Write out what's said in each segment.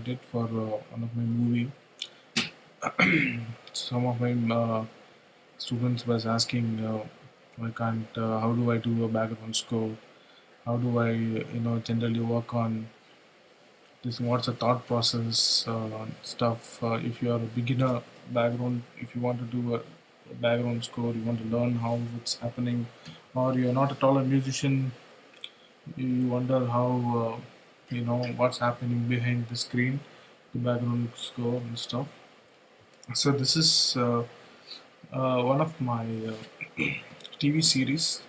did for one of my movie. Some of my students was asking, why can't, how do I do a background score? How do I, generally work on this? What's the thought process stuff? If you are a beginner background, if you want to do a background score, you want to learn how it's happening, or you're not at all a musician, you wonder how, what's happening behind the screen, the background score and stuff. So this is one of my TV series,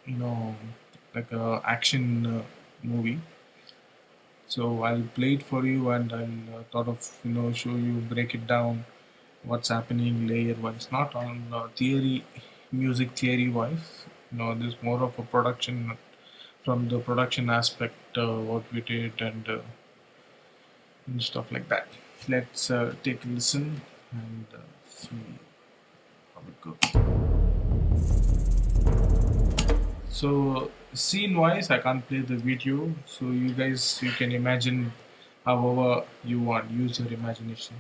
you know, like a action movie. So I'll play it for you, and I'll thought of show you, break it down, what's happening layer wise, not on theory, music theory wise. There's more of a production, from the production aspect, what we did, and stuff like that. Let's take a listen and see how it goes. So scene wise, I can't play the video, so you can imagine however you want. Use your imagination.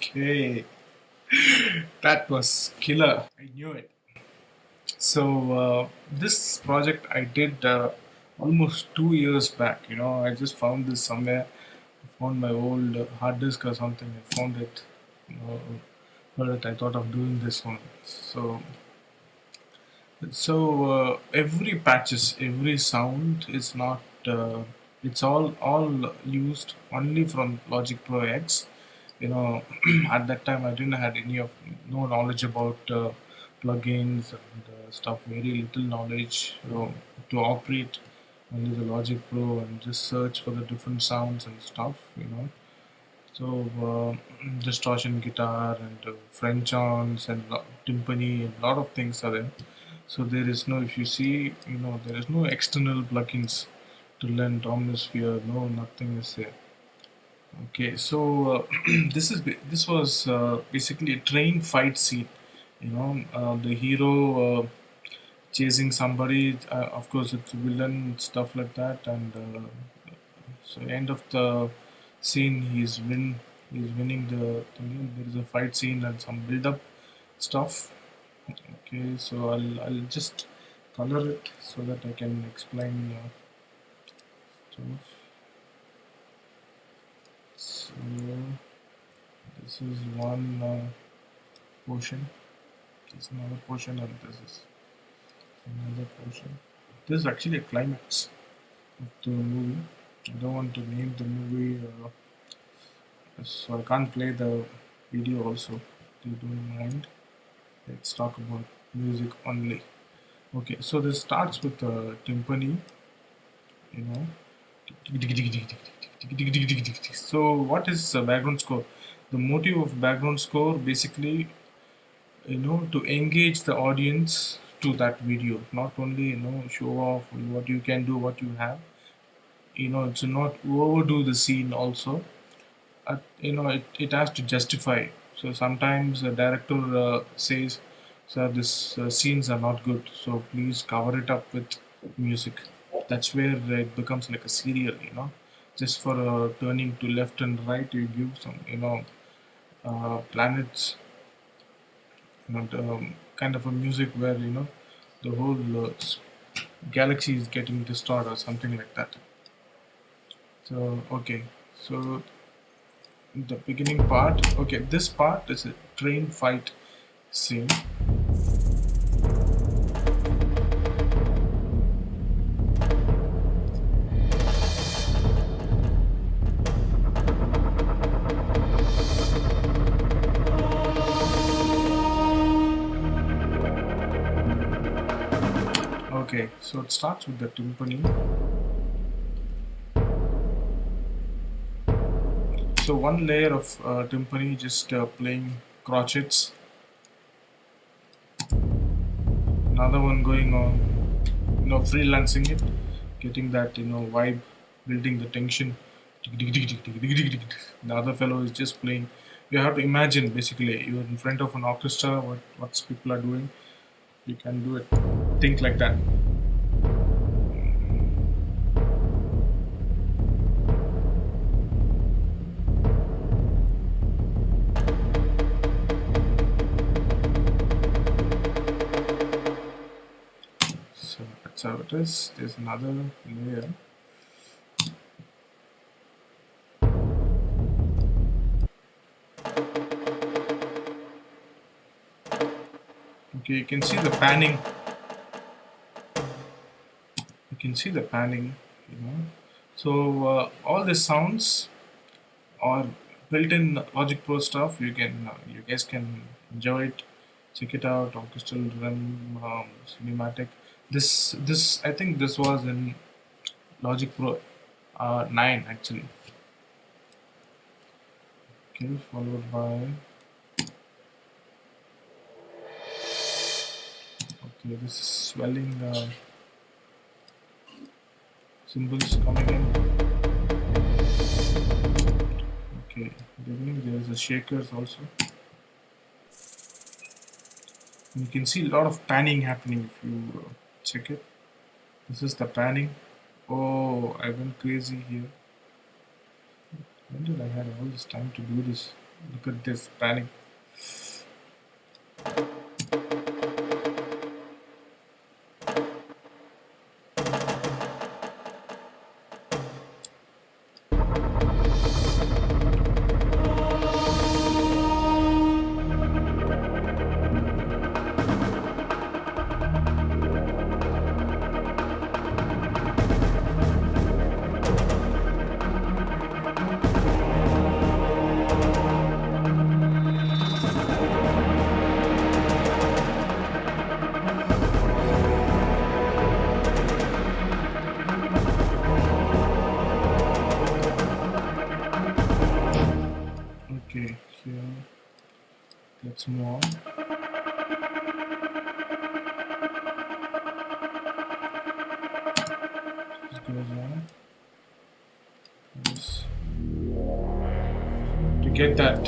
Okay, that was killer. I knew it. So this project I did almost 2 years back. I just found this somewhere. I found my old hard disk or something. I found it. You know, but I thought of doing this one. So every patches, every sound is not. It's all used only from Logic Pro X. At that time I didn't had any of no knowledge about plugins and stuff. Very little knowledge to operate only the Logic Pro and just search for the different sounds and stuff. So distortion guitar and French horns and timpani and a lot of things are there. So there is no, if you see, there is no external plugins to learn Omnisphere. No, nothing is there. Okay, so this was basically a train fight scene. The hero chasing somebody. Of course, it's a villain, stuff like that, and so end of the scene, he's winning the thing. There is a fight scene and some build up stuff. Okay, so I'll just color it so that I can explain stuff. So this is one portion. This is another portion, and this is another portion. This is actually a climax of the movie. I don't want to name the movie, so I can't play the video also. If you don't mind, let's talk about music only. Okay, so this starts with the timpani, you know. So what is background score? The motive of background score basically, to engage the audience to that video, not only show off what you can do, what you have. To not overdo the scene also. It has to justify. So sometimes the director says, "Sir, this scenes are not good, so please cover it up with music." That's where it becomes like a serial, just for turning to left and right. You give some, planets, kind of a music where the whole galaxy is getting destroyed or something like that. So okay, so the beginning part. Okay, this part is a train fight scene. Okay, so it starts with the timpani. So one layer of timpani just playing crotchets. Another one going on, freelancing it, getting that vibe, building the tension. The other fellow is just playing. You have to imagine basically you're in front of an orchestra. What people are doing, you can do it. Think like that. So that's how it is. There's another layer. Okay, you can see the panning. You can see the panning, So all the sounds are built in Logic Pro stuff. You guys can enjoy it. Check it out. Orchestral rhythm, cinematic. This I think this was in Logic Pro 9 actually. Okay, followed by okay. This is swelling cymbals coming in. Okay, beginning there is a shakers also. You can see a lot of panning happening if you check it. This is the panning. Oh, I went crazy here. When did I have all this time to do this? Look at this panic. Okay, here let's move on. This goes on. This to get that,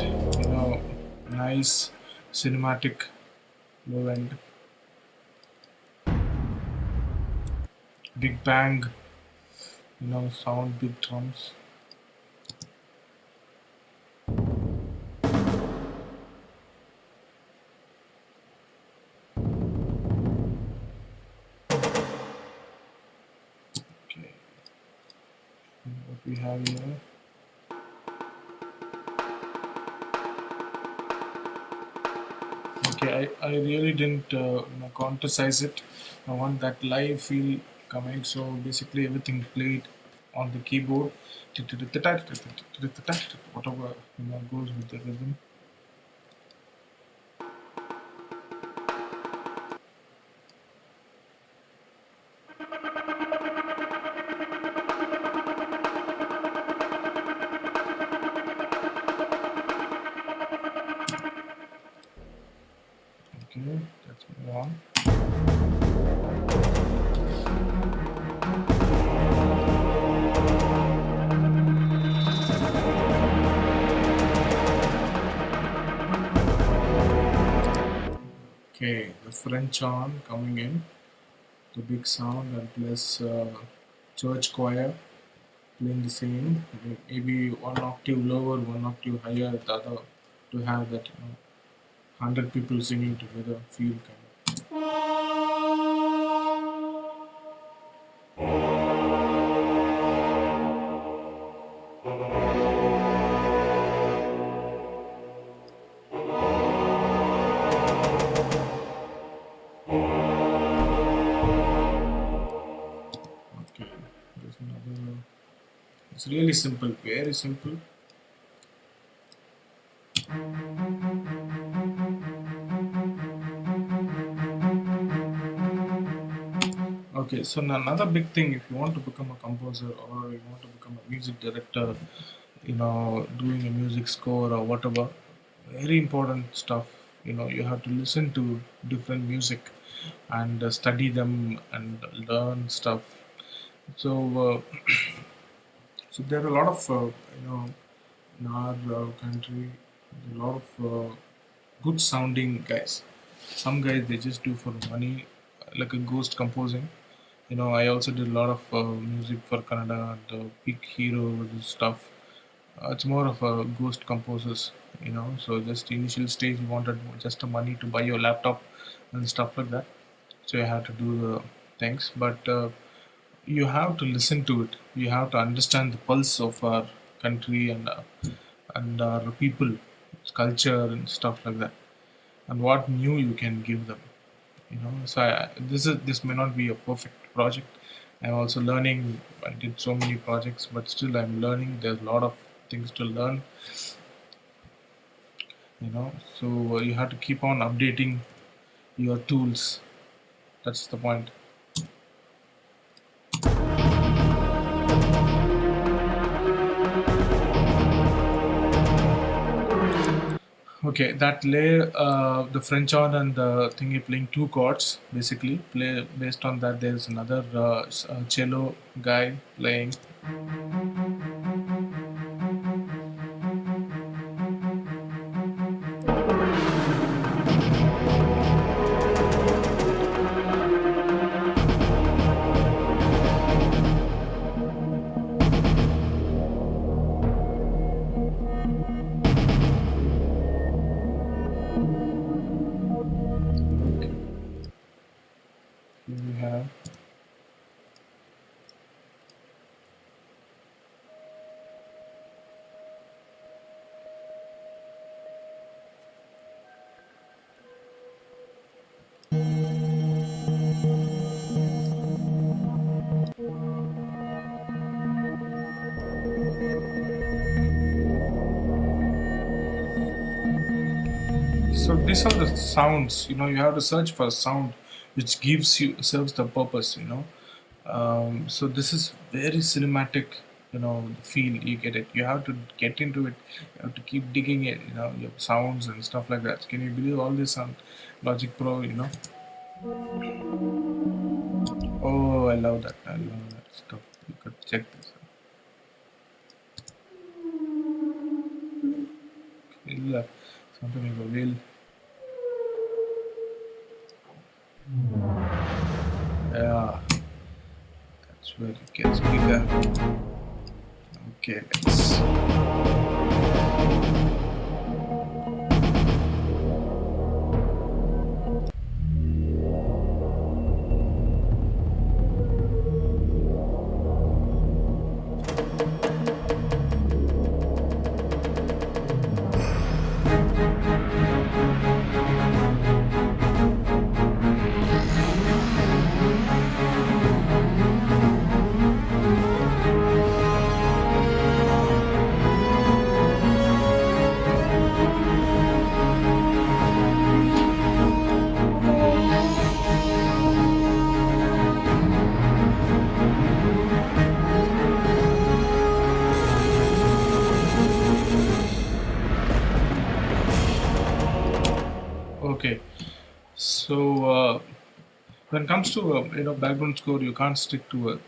nice cinematic low end, big bang, sound, big drums. Okay, what we have here. Okay, I really didn't quantize it. I want that live feel coming. So basically, everything played on the keyboard, whatever goes with the rhythm. Okay, let's move on. Okay, the French horn coming in, the big sound, and plus church choir playing the same, maybe one octave lower, one octave higher, the other, to have that 100 people singing together feel kind of. Okay, there's another. It's really simple, very simple. Okay, so another big thing, if you want to become a composer or you want to become a music director, doing a music score or whatever, very important stuff. You have to listen to different music and study them and learn stuff. So, so there are a lot of, in our country, a lot of good sounding guys. Some guys they just do for money, like a ghost composing. I also did a lot of music for Canada and big heroes and stuff. It's more of a ghost composers, So just initial stage, you wanted just the money to buy your laptop and stuff like that. So you have to do the things, but you have to listen to it. You have to understand the pulse of our country and our people, culture and stuff like that, and what new you can give them. So this may not be a perfect project. I'm also learning. I did so many projects, but still I'm learning. There's a lot of things to learn. So you have to keep on updating your tools. That's the point. Okay, that lay the French horn and the thingy playing two chords basically. Play based on that. There's another cello guy playing. So these are the sounds. You have to search for a sound which serves the purpose. So this is very cinematic. The feel you get it. You have to get into it. You have to keep digging it. Your sounds and stuff like that. Can you believe all this on Logic Pro? Oh, I love that. I love that stuff. You could check this out. Something like a whale. Yeah, that's where it gets bigger. Okay, let's. Okay, so when it comes to background score, you can't stick to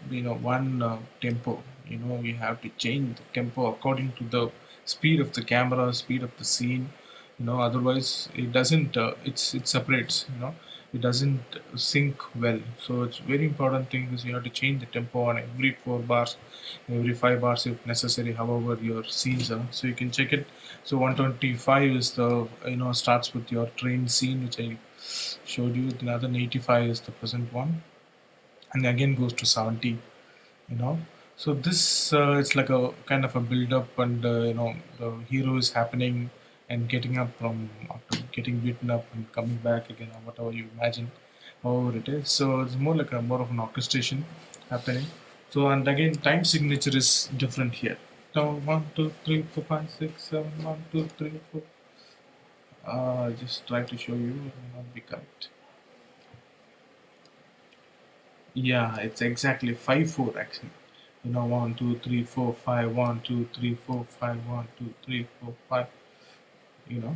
one tempo. You have to change the tempo according to the speed of the camera, speed of the scene. Otherwise it doesn't. It separates. It doesn't sync well. So it's very important thing is you have to change the tempo on every 4 bars, every 5 bars if necessary. However your scenes are, so you can check it. So 125 is the starts with your train scene, which I showed you. The other 85 is the present one, and again goes to 70. you know so this it's like a kind of a build up, and the hero is happening and getting up from after getting beaten up and coming back again, or whatever you imagine, however it is. So it's more of an orchestration happening. So, and again time signature is different here. So 1 2 3 4 5 6 7 1 2 3 4. Just try to show you, it may not be correct. Yeah, it's exactly 5 4 actually. 1 2 3 4 5 1 2 3 4 5 1 2 3 4 5. You know.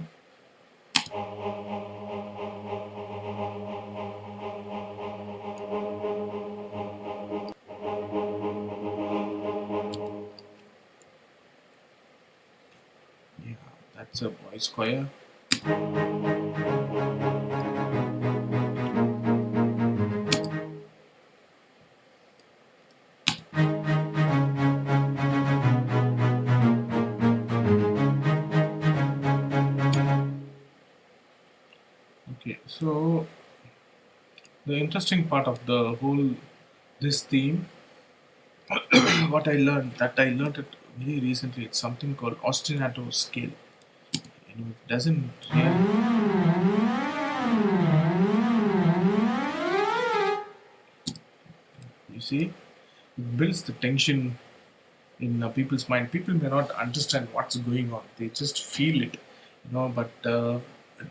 Yeah, that's a voice choir. Okay, so the interesting part of the whole this theme, I learned it very recently. It's something called ostinato scale. It doesn't really. You see, it builds the tension in people's mind. People may not understand what's going on; they just feel it. But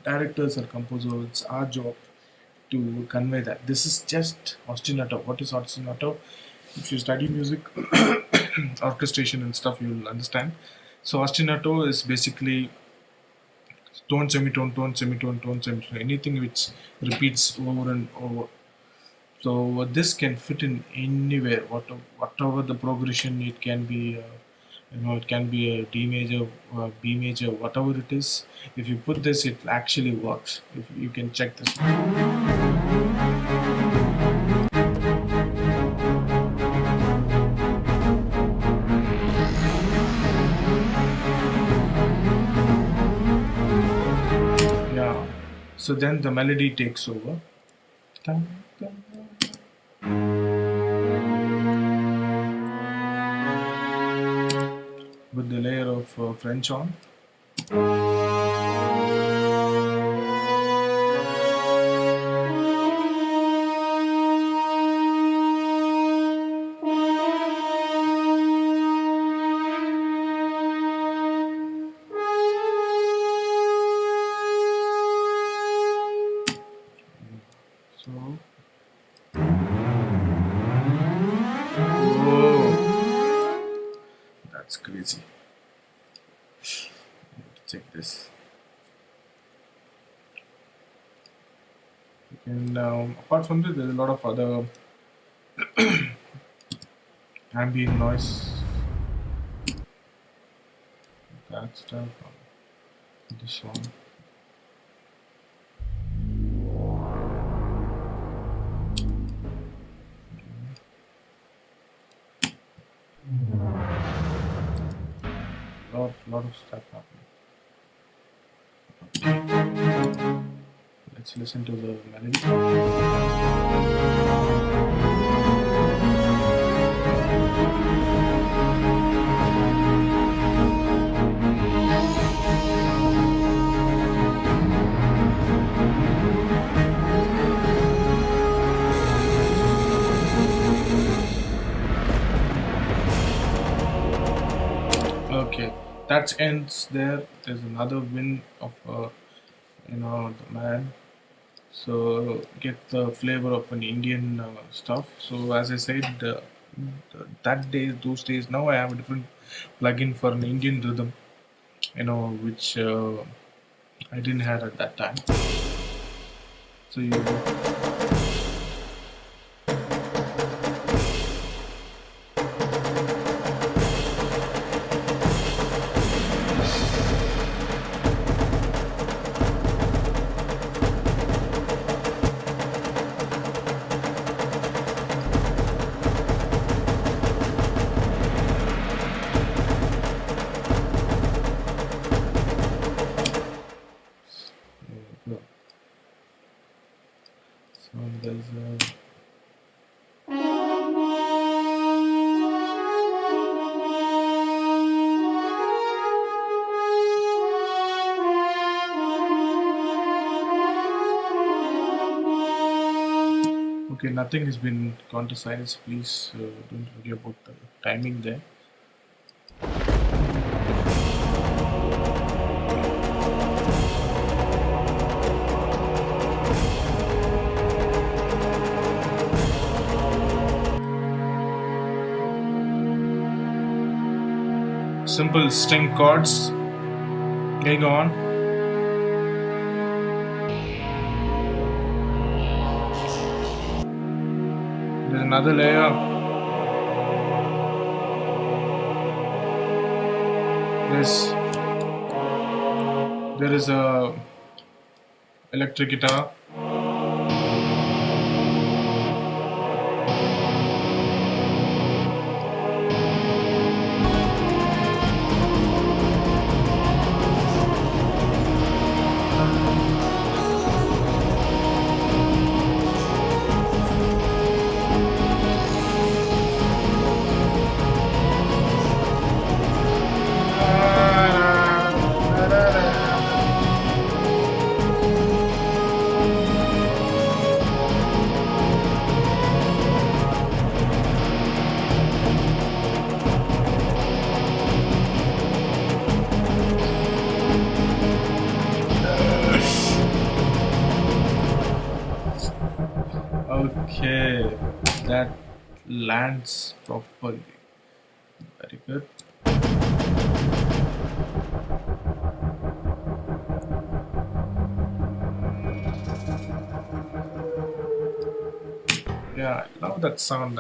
directors or composers, it's our job to convey that. This is just ostinato. What is ostinato? If you study music, orchestration and stuff, you'll understand. So ostinato is basically tone, semitone, tone, semitone, tone, semitone. Anything which repeats over and over. So this can fit in anywhere. Whatever the progression, it can be. It can be a D major, B major, whatever it is. If you put this, it actually works. If you can check this. Yeah. So then the melody takes over. Dun, dun, with the layer of French on. So, whoa, that's crazy. Check this. And apart from this, there's a lot of other ambient noise. That stuff. This one. Lot of stuff happening. Let's listen to the melody. Okay, that ends there. There's another win of the man. So get the flavor of an Indian stuff. So as I said, those days. Now I have a different plugin for an Indian rhythm. Which I didn't have at that time. So you. So there's okay, nothing has been quantized. Please don't worry about the timing there. Simple string chords going on. There's another layer. There is a electric guitar. Okay, that lands properly. Very good. Yeah, I love that sound.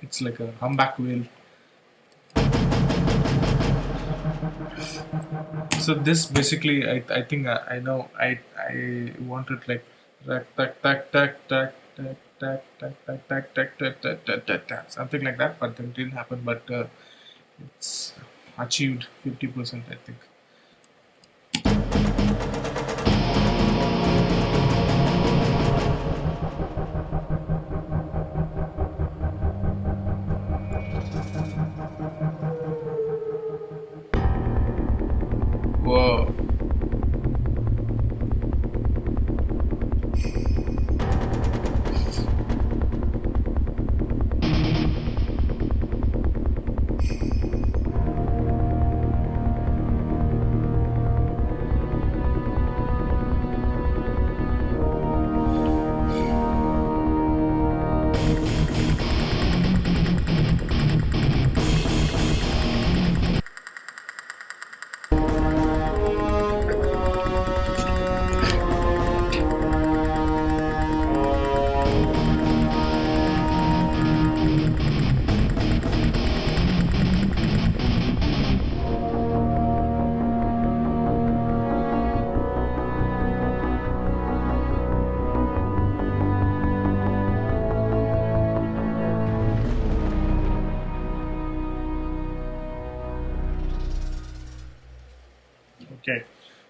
It's like a humpback whale. So this basically, I think I know. I wanted like tack tack tack tack tack tack tack tack tack tack tack tack tack tack tack something like that, but it didn't happen. But it's achieved 50%, I think. Whoa.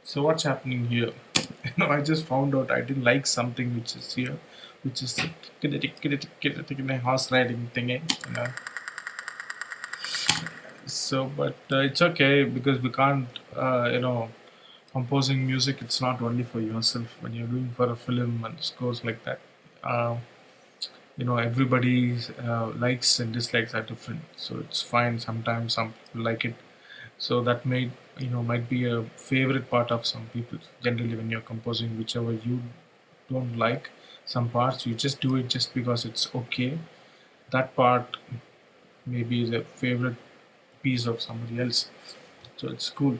So what's happening here? I just found out I didn't like something which is here, which is the horse riding thingy. You know. So, but it's okay because we can't, composing music. It's not only for yourself. When you're doing for a film and scores like that, uh, everybody's likes and dislikes are different. So it's fine. Sometimes some people like it. So that might be a favorite part of some people. Generally, when you're composing, whichever you don't like some parts, you just do it just because it's okay. That part maybe is a favorite piece of somebody else. So it's cool.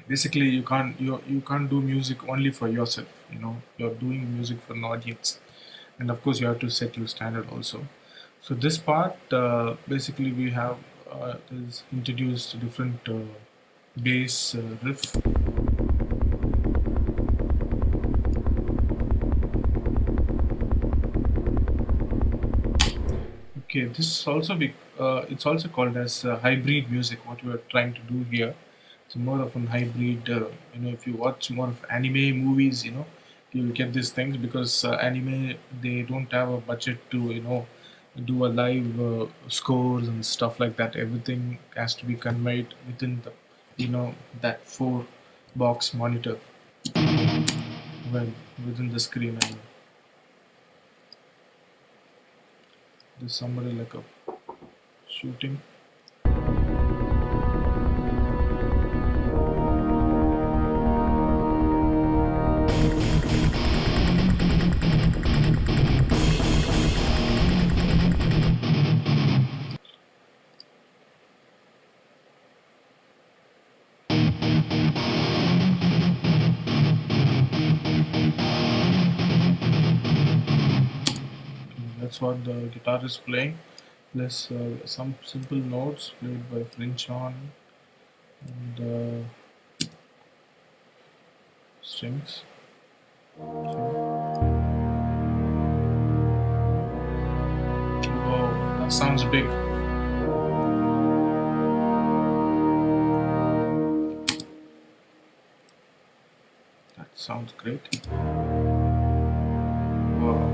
Basically, you can't do music only for yourself. You're doing music for an audience, and of course, you have to set your standard also. So this part, basically, we have is introduced different bass riff. Okay, this is also it's also called as hybrid music. What we are trying to do here, it's more of an hybrid. If you watch more of anime movies, you'll get these things because anime they don't have a budget to do a live scores and stuff like that. Everything has to be conveyed within the that four box monitor, well, within the screen. And there's somebody like a shooting. That's what the guitar is playing, plus some simple notes played by French on and strings. Whoa, that sounds big. That sounds great. Wow.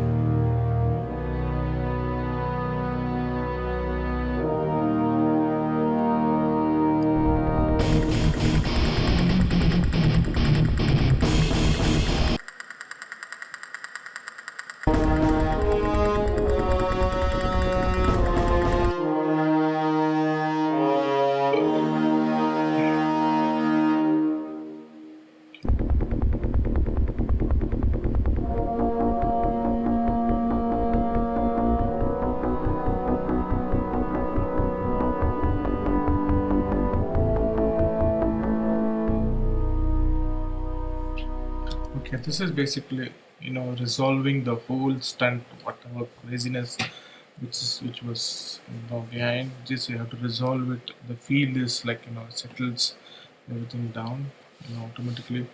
Okay, this is basically resolving the whole stunt, whatever craziness which was behind. Just you have to resolve it. The feel is like settles everything down. Automatically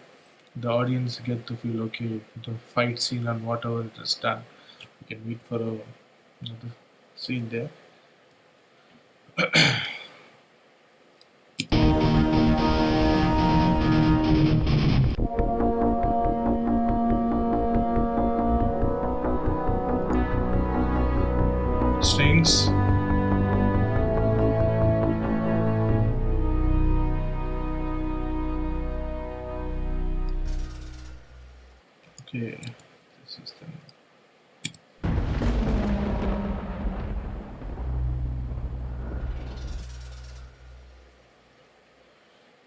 the audience get to feel okay. The fight scene and whatever it is done. You can wait for another scene there. Strings. Okay, this is the.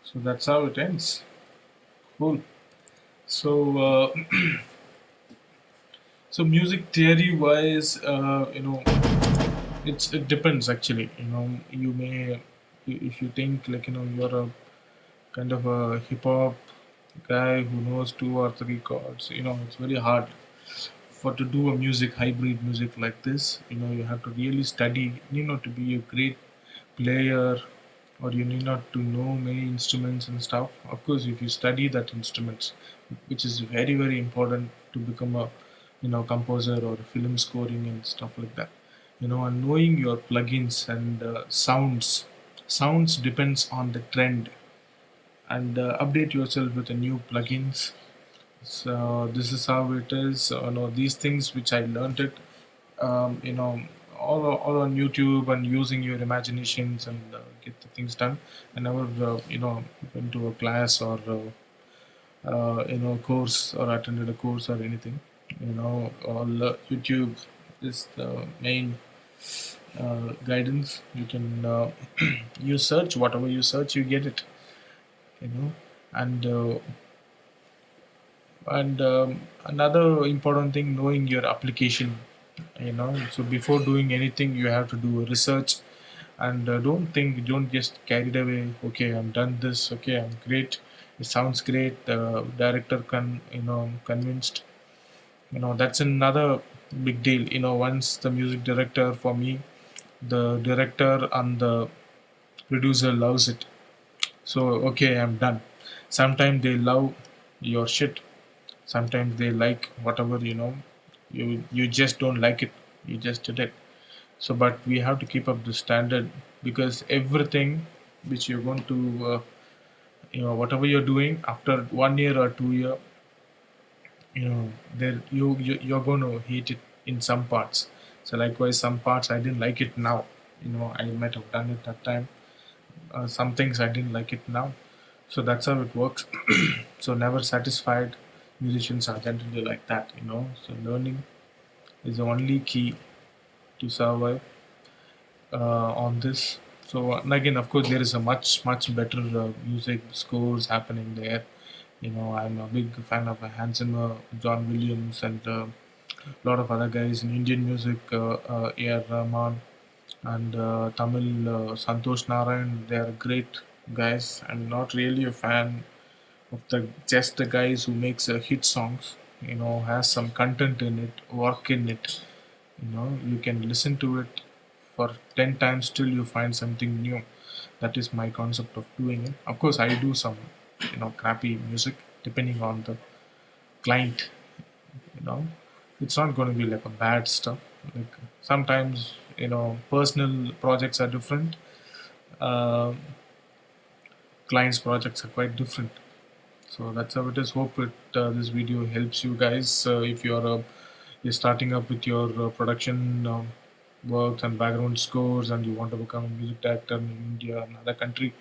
So that's how it ends. Cool. So, so music theory wise, it depends actually. You may if you think like you're a kind of a hip hop guy who knows two or three chords. It's very hard for to do a music hybrid music like this. You have to really study. You know to be a great player, or you need not to know many instruments and stuff. Of course, if you study that instruments, which is very very important to become a composer or film scoring and stuff like that. And knowing your plugins and sounds depends on the trend and update yourself with the new plugins. So this is how it is. These things which I learned it, all on YouTube and using your imaginations and get the things done. I never, went to a class or course or attended a course or anything. All YouTube is the main guidance. You can you search whatever you search, you get it. You know, and another important thing, knowing your application. So before doing anything, you have to do a research, and don't just carried away. Okay, I'm done this. Okay, I'm great. It sounds great. The director convinced. That's another big deal. Once the music director, for me, the director and the producer loves it, so okay, I'm done. Sometimes they love your shit, sometimes they like whatever. You just don't like it, you just did it. So but we have to keep up the standard, because everything which you're going to whatever you're doing after 1 year or 2 year, there you're going to hate it in some parts. So likewise, some parts I didn't like it now. I might have done it that time. Some things I didn't like it now. So that's how it works. So never satisfied. Musicians are generally like that. So learning is the only key to survive on this. So and again, of course, there is a much better music scores happening there. I'm a big fan of Hans Zimmer, John Williams, and a lot of other guys in Indian music, A.R. Rahman, and Tamil Santosh Narayan. They are great guys. I'm not really a fan of the guys who makes hit songs. Has some content in it, work in it. You can listen to it for 10 times till you find something new. That is my concept of doing it. Of course, I do some crappy music depending on the client. you know it's not going to be like a bad stuff. Like sometimes, personal projects are different. uh, Clients projects are quite different. So that's how it is. Hope this video helps you guys. If you're starting up with your production works and background scores, and you want to become a music director in India, another country,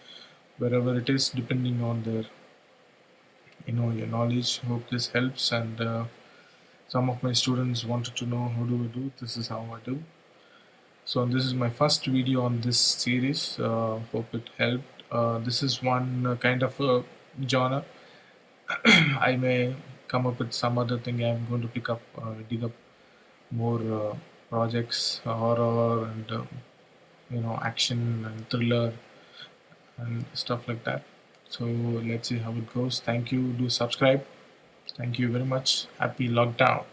wherever it is, depending on their your knowledge. Hope this helps. And some of my students wanted to know, how do we do? This is how I do. So this is my first video on this series. Hope it helped. This is one kind of genre. I may come up with some other thing. I'm going to dig up more projects, horror and action and thriller and stuff like that. So let's see how it goes. Thank you. Do subscribe. Thank you very much. Happy lockdown.